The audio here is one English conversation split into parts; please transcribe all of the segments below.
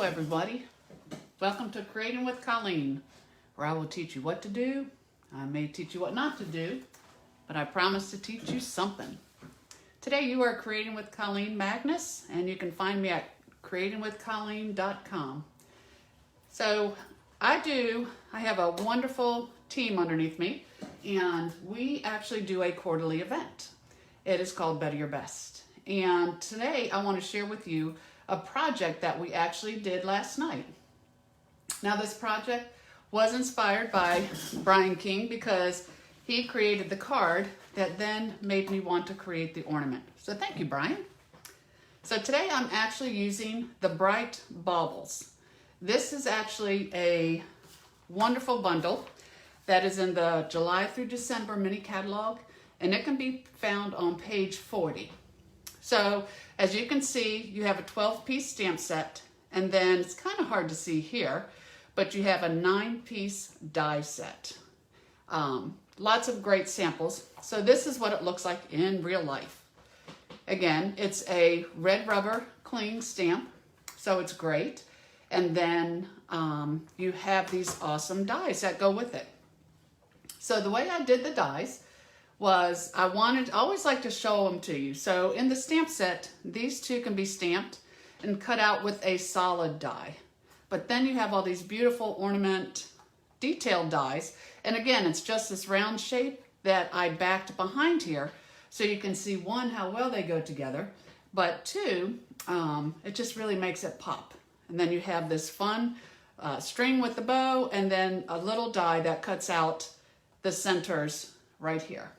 everybody. Welcome to Creating with Colleen, where I will teach you what to do. I may teach you what not to do, but I promise to teach you something. Today you are creating with Colleen Magness, and you can find me at creatingwithcolleen.com. So I have a wonderful team underneath me, and we actually do a quarterly event. It is called Better Your Best. And today I want to share with you a project that we actually did last night. Now this project was inspired by Brian King because he created the card that then made me want to create the ornament. So thank you, Brian. So today I'm actually using the Bright Baubles. This is actually a wonderful bundle that is in the July through December mini catalog, and it can be found on page 40. So as you can see, you have a 12-piece stamp set, and then it's kind of hard to see here, but you have a 9-piece die set. Lots of great samples. So this is what it looks like in real life. Again, it's a red rubber cling stamp, so it's great. And then you have these awesome dies that go with it. So the way I did the dies was I always like to show them to you. So in the stamp set, these two can be stamped and cut out with a solid die. But then you have all these beautiful ornament detailed dies. And again, it's just this round shape that I backed behind here. So you can see, one, how well they go together, but two, it just really makes it pop. And then you have this fun string with the bow, and then a little die that cuts out the centers right here.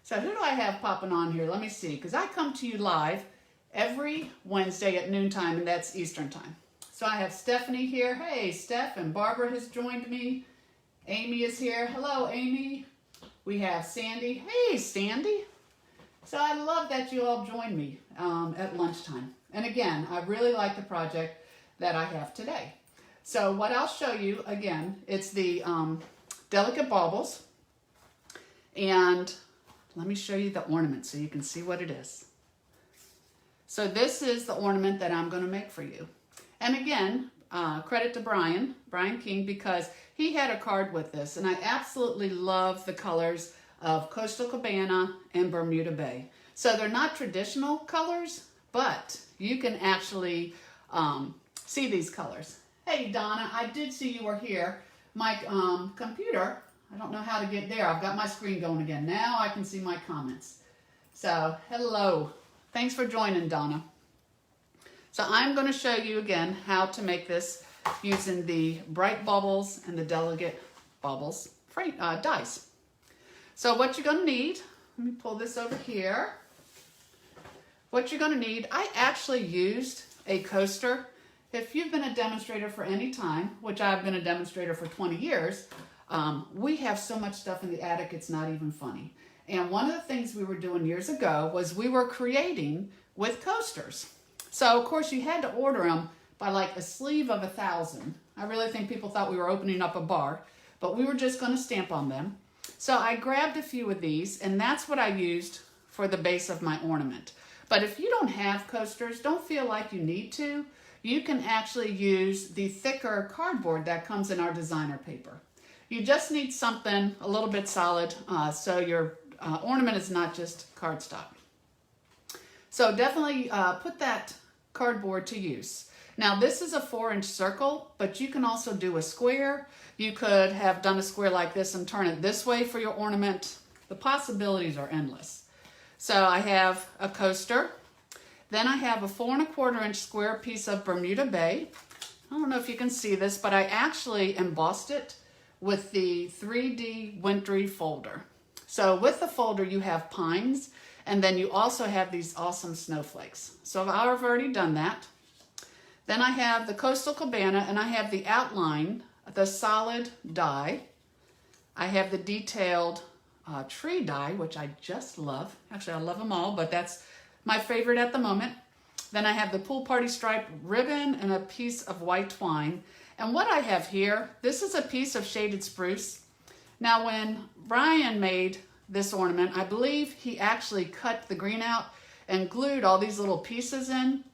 So who do I have popping on here? Let me see, because I come to you live every Wednesday at noontime, and that's Eastern time. So I have Stephanie here. Hey, Steph, and Barbara has joined me. Amy is here. Hello, Amy. We have Sandy. Hey, Sandy. So I love that you all joined me at lunchtime. And again, I really like the project that I have today. So what I'll show you, again, it's the delicate baubles. And let me show you the ornament so you can see what it is. So this is the ornament that I'm going to make for you. And again, credit to Brian King, because he had a card with this, and I absolutely love the colors of Coastal Cabana and Bermuda Bay. So they're not traditional colors, but you can actually see these colors. Hey Donna, I did see you were here. My computer, I don't know how to get there. I've got my screen going again. Now I can see my comments. So hello, thanks for joining, Donna. So I'm going to show you again how to make this using the Bright Baubles and the Delicate Baubles dies. So what you're going to need, let me pull this over here. What you're going to need, I actually used a coaster. If you've been a demonstrator for any time, which I've been a demonstrator for 20 years, we have so much stuff in the attic, it's not even funny. And one of the things we were doing years ago was we were creating with coasters. So of course you had to order them by like a sleeve of 1,000. I really think people thought we were opening up a bar, but we were just going to stamp on them. So I grabbed a few of these, and that's what I used for the base of my ornament. But if you don't have coasters, don't feel like you need to. You can actually use the thicker cardboard that comes in our designer paper. You just need something a little bit solid so your ornament is not just cardstock. So definitely put that cardboard to use. Now this is a 4-inch circle, but you can also do a square. You could have done a square like this and turn it this way for your ornament. The possibilities are endless. So I have a coaster. Then I have a 4 1/4-inch square piece of Bermuda Bay. I don't know if you can see this, but I actually embossed it with the 3D wintry folder. So with the folder you have pines, and then you also have these awesome snowflakes. So I've already done that. Then I have the Coastal Cabana, and I have the outline, the solid die. I have the detailed tree die, which I just love. Actually, I love them all, but that's my favorite at the moment. Then I have the pool party stripe ribbon and a piece of white twine. And what I have here, this is a piece of shaded spruce. Now when Brian made this ornament, I believe he actually cut the green out and glued all these little pieces in.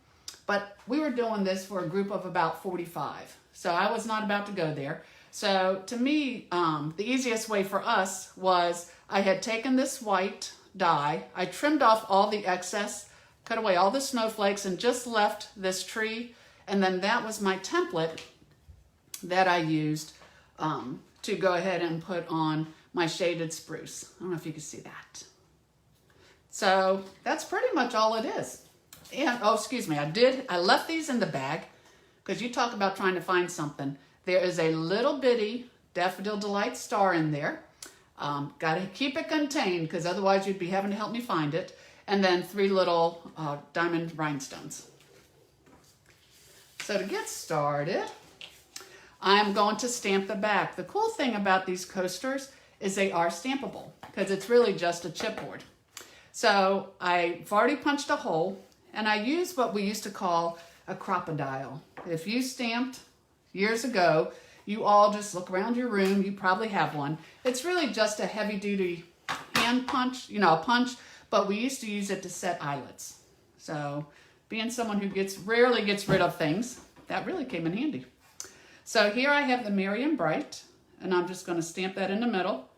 But we were doing this for a group of about 45. So I was not about to go there. So to me, the easiest way for us was I had taken this white dye, I trimmed off all the excess, cut away all the snowflakes, and just left this tree. And then that was my template that I used to go ahead and put on my shaded spruce. I don't know if you can see that. So that's pretty much all it is. And, oh, excuse me, I left these in the bag because you talk about trying to find something. There is a little bitty Daffodil Delight star in there. Got to keep it contained because otherwise you'd be having to help me find it. And then 3 little diamond rhinestones. So to get started, I'm going to stamp the back. The cool thing about these coasters is they are stampable because it's really just a chipboard. So I've already punched a hole and I use what we used to call a crocodile. If you stamped years ago, you all just look around your room, you probably have one. It's really just a heavy duty hand punch, a punch, but we used to use it to set eyelets. So being someone who rarely gets rid of things, that really came in handy. So here I have the Merry & Bright, and I'm just going to stamp that in the middle.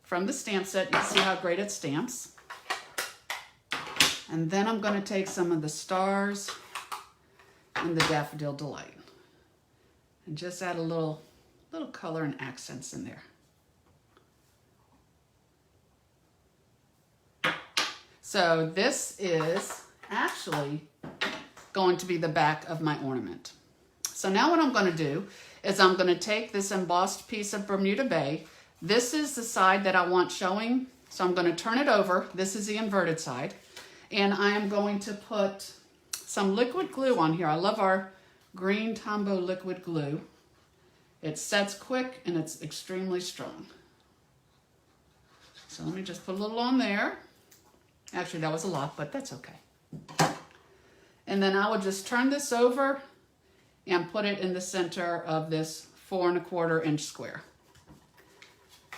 From the stamp set, you can see how great it stamps. And then I'm going to take some of the stars and the Daffodil Delight and just add a little color and accents in there. So this is actually going to be the back of my ornament. So now what I'm going to do is I'm going to take this embossed piece of Bermuda Bay. This is the side that I want showing. So I'm going to turn it over. This is the inverted side. And I am going to put some liquid glue on here. I love our green Tombow liquid glue. It sets quick and it's extremely strong. So let me just put a little on there. Actually, that was a lot, but that's okay. And then I will just turn this over and put it in the center of this 4 1/4 inch square.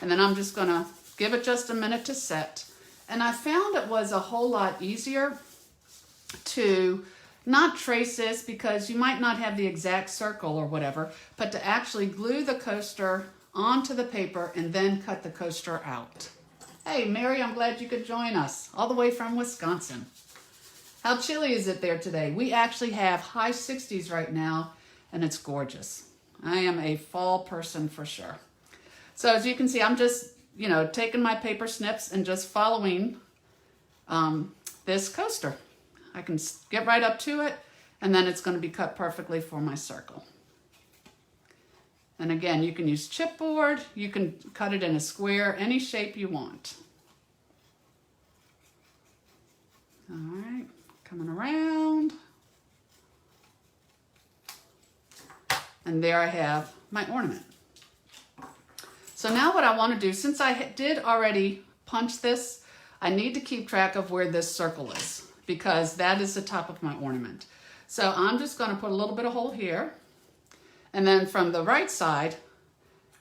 And then I'm just gonna give it just a minute to set. And I found it was a whole lot easier to not trace this because you might not have the exact circle or whatever, but to actually glue the coaster onto the paper and then cut the coaster out. Hey, Mary, I'm glad you could join us all the way from Wisconsin. How chilly is it there today? We actually have high 60s right now, and it's gorgeous. I am a fall person for sure. So as you can see, I'm just, taking my paper snips and just following this coaster. I can get right up to it, and then it's going to be cut perfectly for my circle. And again, you can use chipboard, you can cut it in a square, any shape you want. All right, coming around. And there I have my ornament. So now what I want to do, since I did already punch this, I need to keep track of where this circle is because that is the top of my ornament. So I'm just going to put a little bit of hole here. And then from the right side,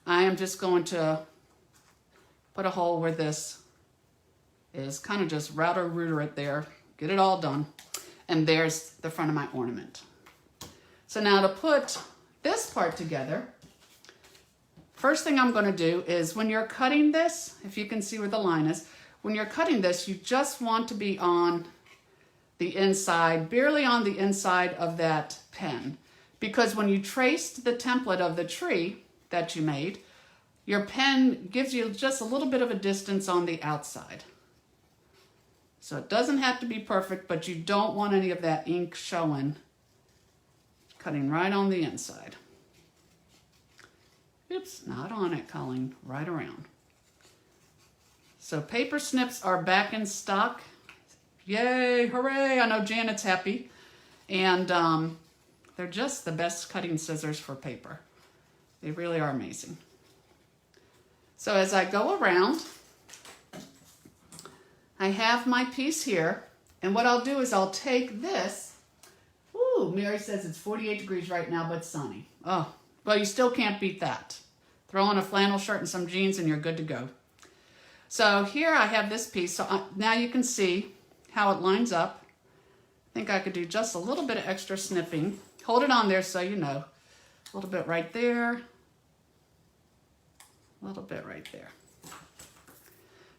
I am just going to put a hole where this is, kind of just router it there, get it all done. And there's the front of my ornament. So now to put this part together, first thing I'm going to do is when you're cutting this, if you can see where the line is, when you're cutting this, you just want to be on the inside, barely on the inside of that pen. Because when you traced the template of the tree that you made, your pen gives you just a little bit of a distance on the outside. So it doesn't have to be perfect, but you don't want any of that ink showing. Cutting right on the inside. Oops, not on it, Colleen, right around. So paper snips are back in stock. Yay, hooray, I know Janet's happy. And they're just the best cutting scissors for paper. They really are amazing. So as I go around, I have my piece here. And what I'll do is I'll take this. Ooh, Mary says it's 48 degrees right now, but sunny. Oh, well, you still can't beat that. Throw on a flannel shirt and some jeans and you're good to go. So here I have this piece. So now you can see how it lines up. think I could do just a little bit of extra snipping. Hold it on there so you know. A little bit right there. A little bit right there.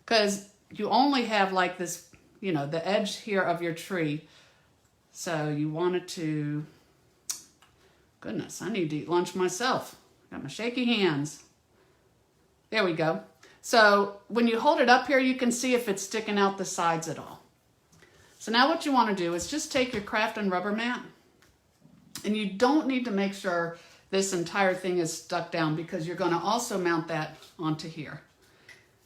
Because you only have like this, you know, the edge here of your tree. So you want it to, goodness, I need to eat lunch myself. Got my shaky hands. There we go. So when you hold it up here, you can see if it's sticking out the sides at all. So now what you want to do is just take your craft and rubber mat, and you don't need to make sure this entire thing is stuck down because you're going to also mount that onto here.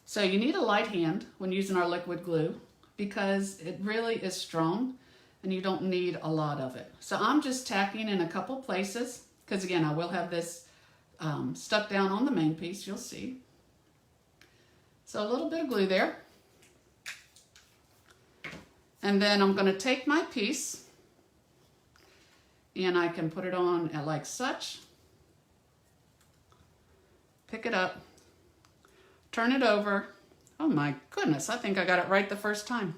So you need a light hand when using our liquid glue because it really is strong and you don't need a lot of it. So I'm just tacking in a couple places because again, I will have this stuck down on the main piece, you'll see. So a little bit of glue there. And then I'm going to take my piece and I can put it on like such. Pick it up, turn it over. Oh my goodness, I think I got it right the first time.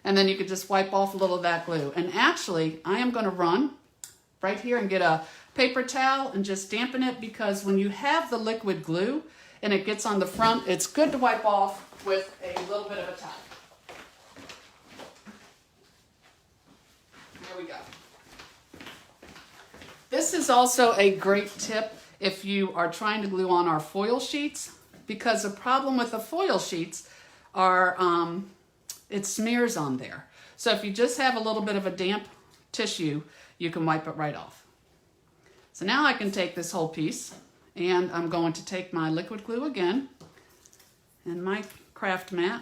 And then you could just wipe off a little of that glue. And actually, I am going to run right here and get a paper towel and just dampen it because when you have the liquid glue and it gets on the front, it's good to wipe off with a little bit of a towel. Here we go. This is also a great tip if you are trying to glue on our foil sheets, because the problem with the foil sheets are it smears on there. So if you just have a little bit of a damp tissue, you can wipe it right off. So now I can take this whole piece and I'm going to take my liquid glue again and my craft mat.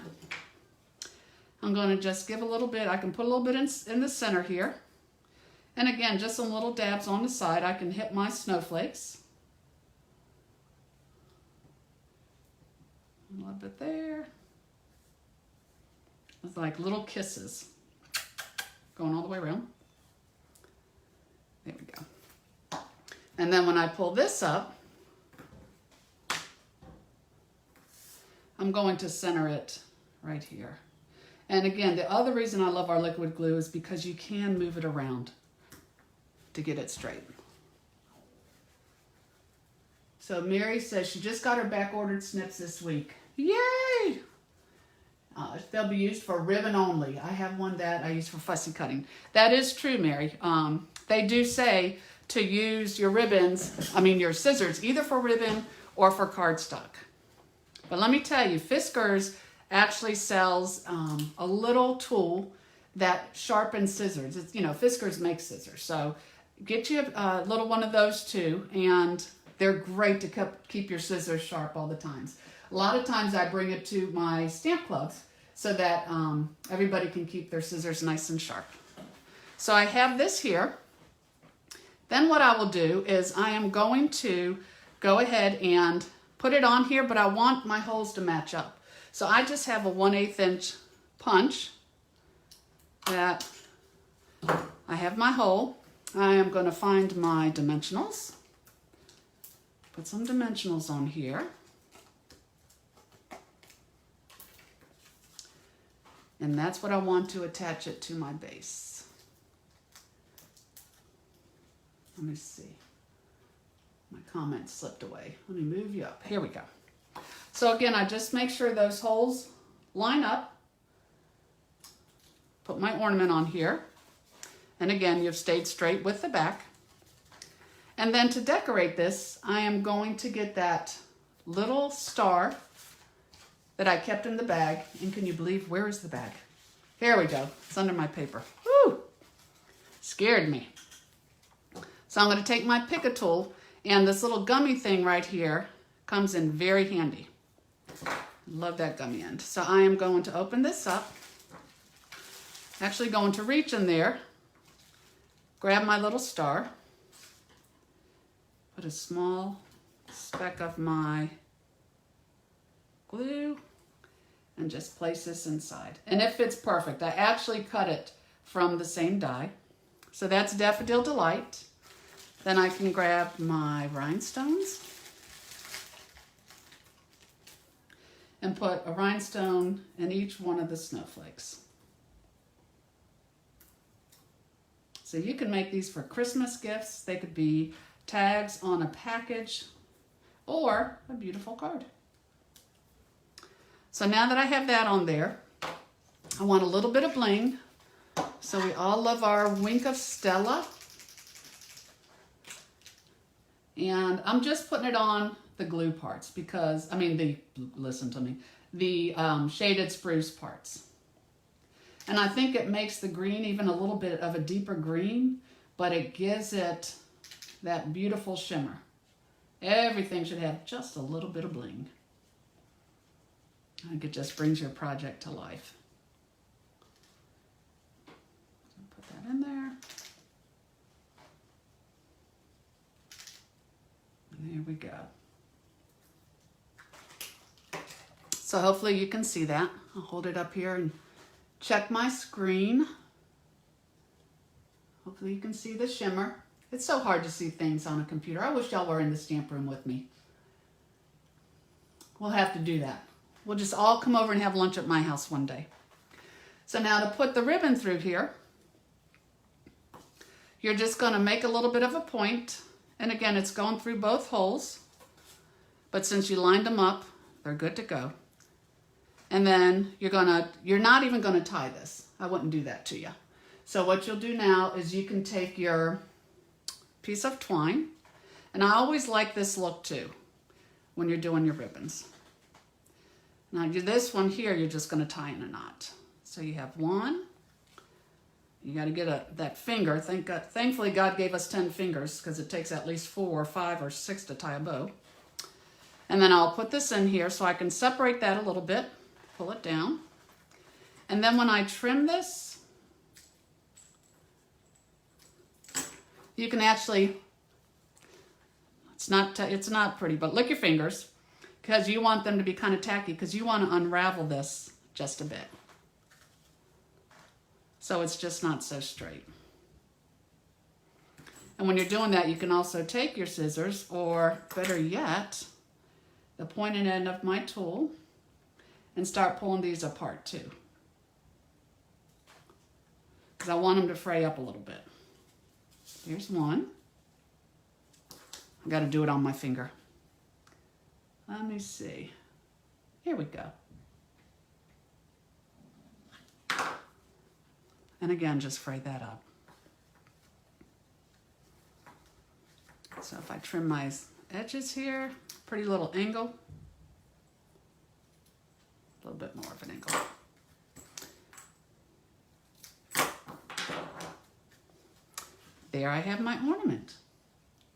I'm going to just give a little bit, I can put a little bit in the center here. And again, just some little dabs on the side. I can hit my snowflakes. A little bit there. It's like little kisses going all the way around. There we go. And then when I pull this up, I'm going to center it right here. And again, the other reason I love our liquid glue is because you can move it around to get it straight. So Mary says she just got her back ordered snips this week. Yay! They'll be used for ribbon only. I have one that I use for fussy cutting. That is true, Mary. They do say to use your your scissors, either for ribbon or for cardstock. But let me tell you, Fiskars actually sells a little tool that sharpens scissors. It's, Fiskars makes scissors. So get you a little one of those too, and they're great to keep your scissors sharp all the times. A lot of times I bring it to my stamp clubs so that everybody can keep their scissors nice and sharp. So I have this here. Then what I will do is I am going to go ahead and put it on here, but I want my holes to match up. So I just have a 1/8 inch punch that I have my hole. I am going to find my dimensionals. Put some dimensionals on here. And that's what I want to attach it to my base. Let me see. My comment slipped away. Let me move you up. Here we go. So again, I just make sure those holes line up. Put my ornament on here. And again, you've stayed straight with the back. And then to decorate this, I am going to get that little star that I kept in the bag. And can you believe, where is the bag? Here we go. It's under my paper. Woo! Scared me. So I'm going to take my pick-a tool, and this little gummy thing right here comes in very handy. Love that gummy end. So I am going to open this up. Actually going to reach in there, grab my little star, put a small speck of my glue, and just place this inside. And it fits perfect. I actually cut it from the same die. So that's Daffodil Delight. Then I can grab my rhinestones and put a rhinestone in each one of the snowflakes. So you can make these for Christmas gifts. They could be tags on a package or a beautiful card. So now that I have that on there, I want a little bit of bling. So we all love our Wink of Stella. And I'm just putting it on the glue parts because, listen to me, the shaded spruce parts. And I think it makes the green even a little bit of a deeper green, but it gives it that beautiful shimmer. Everything should have just a little bit of bling. I think it just brings your project to life. Put that in there. And there we go. So hopefully you can see that. I'll hold it up here and check my screen. Hopefully you can see the shimmer. It's so hard to see things on a computer. I wish y'all were in the stamp room with me. We'll have to do that. We'll just all come over and have lunch at my house one day. So now to put the ribbon through here, you're just going to make a little bit of a point. And again, it's going through both holes. But since you lined them up, they're good to go. And then you're not even going to tie this. I wouldn't do that to you. So what you'll do now is you can take your piece of twine. And I always like this look too when you're doing your ribbons. Now this one here, you're just going to tie in a knot. So you have one. You got to get that finger. Thankfully, God gave us 10 fingers because it takes at least 4 or 5 or 6 to tie a bow. And then I'll put this in here so I can separate that a little bit. Pull it down. And then when I trim this, you can actually, it's not pretty, but lick your fingers because you want them to be kind of tacky because you want to unravel this just a bit. So it's just not so straight. And when you're doing that, you can also take your scissors, or better yet, the pointed end of my tool, and start pulling these apart too. Because I want them to fray up a little bit. Here's one. I've got to do it on my finger. Let me see. Here we go. And again, just fray that up. So if I trim my edges here, pretty little angle. A little bit more of an angle. There I have my ornament.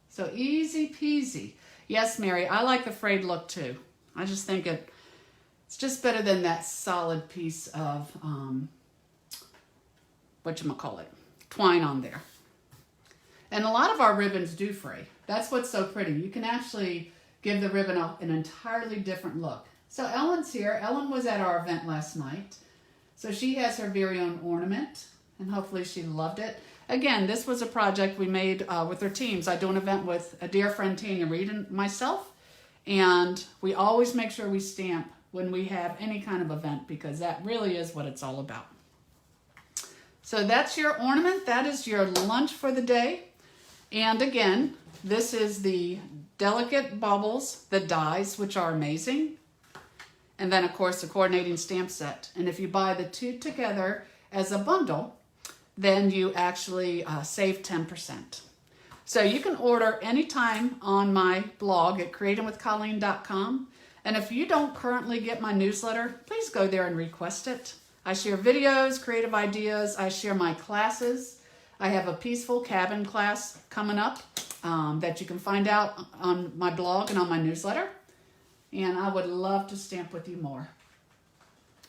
So easy peasy. Yes, Mary, I like the frayed look too. I just think it's just better than that solid piece of, twine on there. And a lot of our ribbons do fray. That's what's so pretty. You can actually give the ribbon an entirely different look. So Ellen's here. Ellen was at our event last night. So she has her very own ornament, and hopefully she loved it. Again, this was a project we made with her teams. I do an event with a dear friend, Tanya Reed, and myself, and we always make sure we stamp when we have any kind of event because that really is what it's all about. So that's your ornament. That is your lunch for the day. And again, this is the Delicate Baubles, the dies, which are amazing. And then, of course, the coordinating stamp set. And if you buy the two together as a bundle, then you actually save 10%. So you can order anytime on my blog at creatingwithcolleen.com. And if you don't currently get my newsletter, please go there and request it. I share videos, creative ideas. I share my classes. I have a peaceful cabin class coming up that you can find out on my blog and on my newsletter. And I would love to stamp with you more.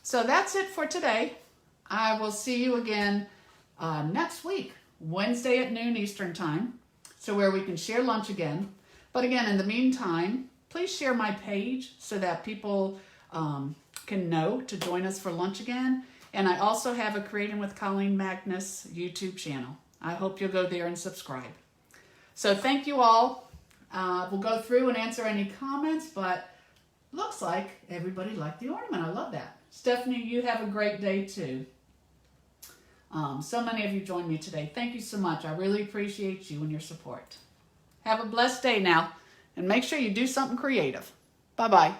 So that's it for today. I will see you again next week, Wednesday at noon Eastern Time, so where we can share lunch again. But again, in the meantime, please share my page so that people can know to join us for lunch again. And I also have a Creating with Colleen Magness YouTube channel. I hope you'll go there and subscribe. So thank you all. We'll go through and answer any comments, but looks like everybody liked the ornament. I love that. Stephanie, you have a great day too. So many of you joined me today. Thank you so much. I really appreciate you and your support. Have a blessed day now, and make sure you do something creative. Bye-bye.